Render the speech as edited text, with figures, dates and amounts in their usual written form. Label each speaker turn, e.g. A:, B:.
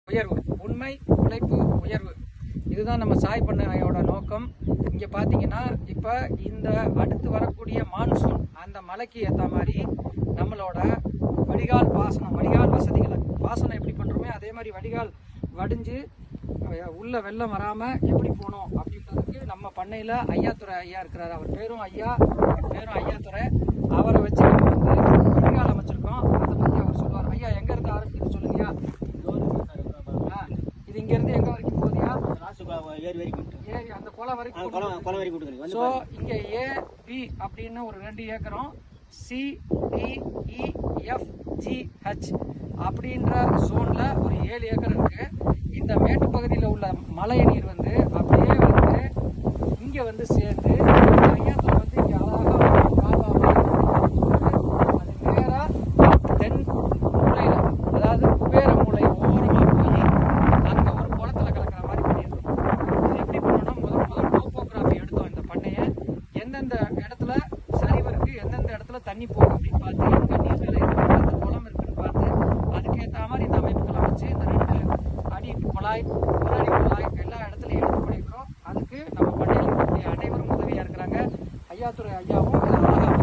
A: உயர்வு, உண்மை உழைப்பு உயர்வு, இதுதான் நம்ம சாய் பண்ணையோட நோக்கம். இங்கே பார்த்தீங்கன்னா இப்போ இந்த அடுத்து வரக்கூடிய மான்சூன் அந்த மழைக்கு ஏற்ற மாதிரி நம்மளோட வடிகால் பாசனம், வடிகால் வசதிகளை பாசனம் எப்படி பண்ணுறோமே அதே மாதிரி வடிகால் வடிஞ்சு உள்ள வெள்ளம் வராமல் எப்படி போகணும் அப்படின்றதுக்கு நம்ம பண்ணையில் ஐயாத்துறை ஐயா இருக்கிறார். அவர் பேரும் ஐயாத்துறை. அவரை வச்சு நம்ம வந்து வடிகால் அமைச்சிருக்கோம். அதை பற்றி அவர் சொல்லுவார். ஐயா எங்கேருந்து ஆரம்பிக்குது சொல்லுங்கய்யா. இது இங்கேருந்து எங்கே வரைக்கும் போதியா? ஏரி அந்த குளம் வரைக்கும். ஸோ இங்கே ஏபி அப்படின்னு ஒரு 2 ஏக்கரும் CDEFGH அப்படின்ற ஜோன்ல ஒரு 7 ஏக்கர் இருக்கு. இந்த மேட்டு பகுதியில் உள்ள மழை நீர் வந்து அப்படியே வந்து இங்கே வந்து சேர்ந்து ஐயாத்துல வந்து இங்கே அழகாக அது நேராக தென் மூலையில், அதாவது குபேர மூலை ஓரமாக போய் அங்கே ஒரு குளத்தில் கலக்கிற மாதிரி பண்ணியிருக்கோம். இது எப்படி பண்ணோம்னா முதல் டோப்போகிராஃபி எடுத்தோம். இந்த பண்ணையை எந்தெந்த இடத்துல சரிவு இருக்கு, எந்தெந்த இடத்துல தண்ணி போகும் அப்படின்னு பார்த்து, எங்கே நீர்நிலை இருக்கு, அந்த குளம் இருக்குன்னு பார்த்து அதுக்கேற்ற மாதிரி இந்த அமைப்புகளை வச்சு இந்த 2 அடி குழாய், 1 அடி குழாய் எல்லா இடத்துலையும் எடுத்து பண்ணியிருக்கிறோம். அதுக்கு நம்ம பண்ணையில் இருக்கக்கூடிய அனைவரும் உதவியாக இருக்கிறாங்க. ஐயாத்துறை ஐயாவும் அழகாக